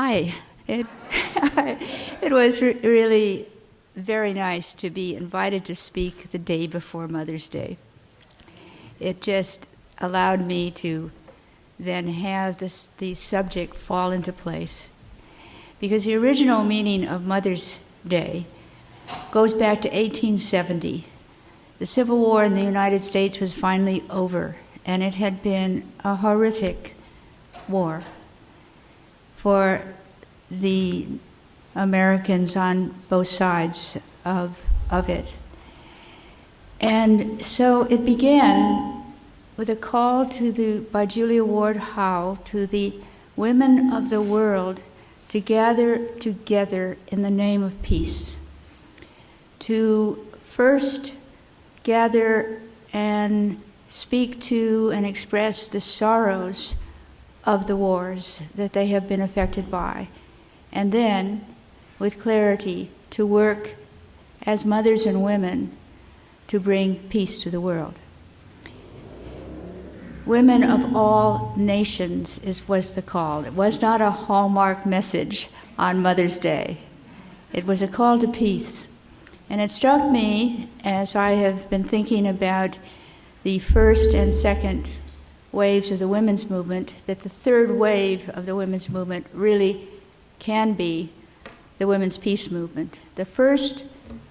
Hi. It was really very nice to be invited to speak the day before Mother's Day. It just allowed me to then have the subject fall into place. Because the original meaning of Mother's Day goes back to 1870. The Civil War in the United States was finally over, and it had been a horrific war for the Americans on both sides of it. And so it began with a call by Julia Ward Howe to the women of the world to gather together in the name of peace. To first gather and speak to and express the sorrows of the wars that they have been affected by, and then, with clarity, to work as mothers and women to bring peace to the world. Women of all nations was the call. It was not a hallmark message on Mother's Day. It was a call to peace. And it struck me, as I have been thinking about the first and second waves of the women's movement, that the third wave of the women's movement really can be the women's peace movement. The first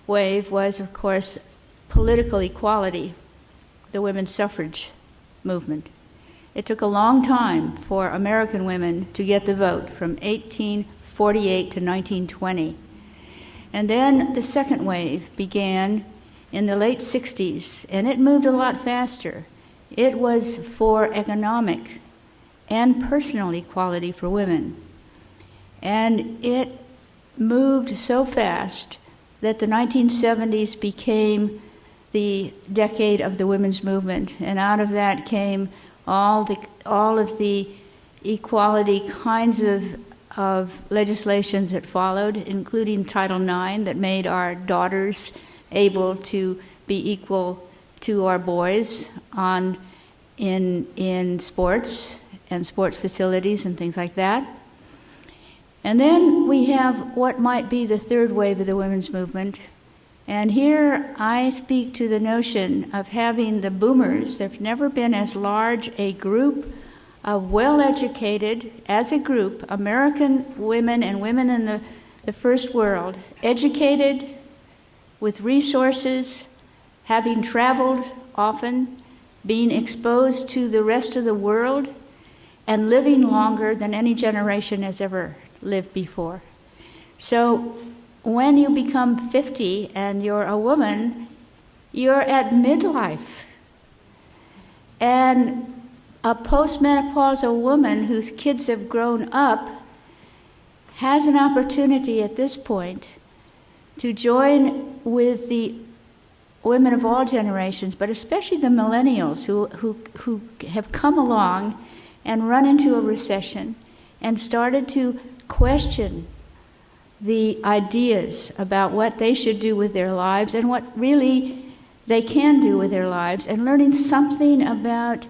wave was, of course, political equality, the women's suffrage movement. It took a long time for American women to get the vote, from 1848 to 1920. And then the second wave began in the late 60s, and it moved a lot faster. It was for economic and personal equality for women. And it moved so fast that the 1970s became the decade of the women's movement, and out of that came all of the equality kinds of legislations that followed, including Title IX, that made our daughters able to be equal to our boys in sports and sports facilities and things like that. And then we have what might be the third wave of the women's movement. And here I speak to the notion of having the boomers. There's never been as large a group of well-educated, as a group, American women and women in the first world, educated, with resources, having traveled often, being exposed to the rest of the world, and living longer than any generation has ever lived before. So when you become 50 and you're a woman, you're at midlife. And a postmenopausal woman whose kids have grown up has an opportunity at this point to join with the women of all generations, but especially the millennials who have come along and run into a recession and started to question the ideas about what they should do with their lives and what really they can do with their lives, and learning something about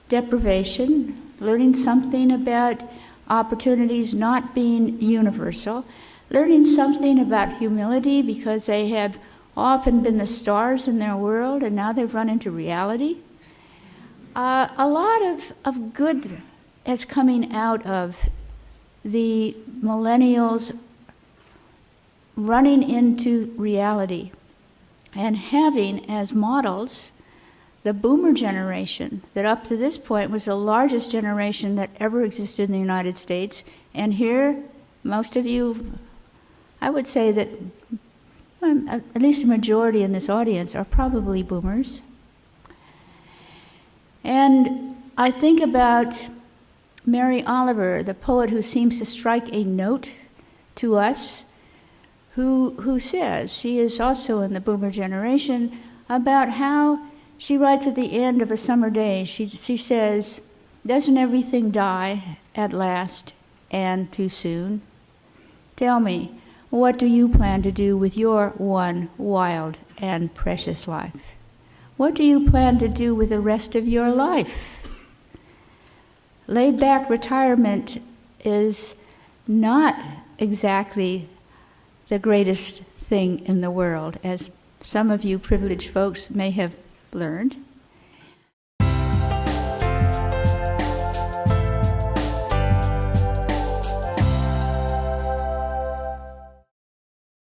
deprivation, learning something about opportunities not being universal, learning something about humility because they have often been the stars in their world and now they've run into reality. A lot of good is coming out of the millennials running into reality and having as models the boomer generation, that up to this point was the largest generation that ever existed in the United States. And here, most of you, I would say that at least a majority in this audience are probably boomers. And I think about Mary Oliver, the poet who seems to strike a note to us, who says, she is also in the boomer generation, about how she writes at the end of a summer day, she says, "Doesn't everything die at last and too soon? Tell me, what do you plan to do with your one wild and precious life? What do you plan to do with the rest of your life?" Laid-back retirement is not exactly the greatest thing in the world, as some of you privileged folks may have learned.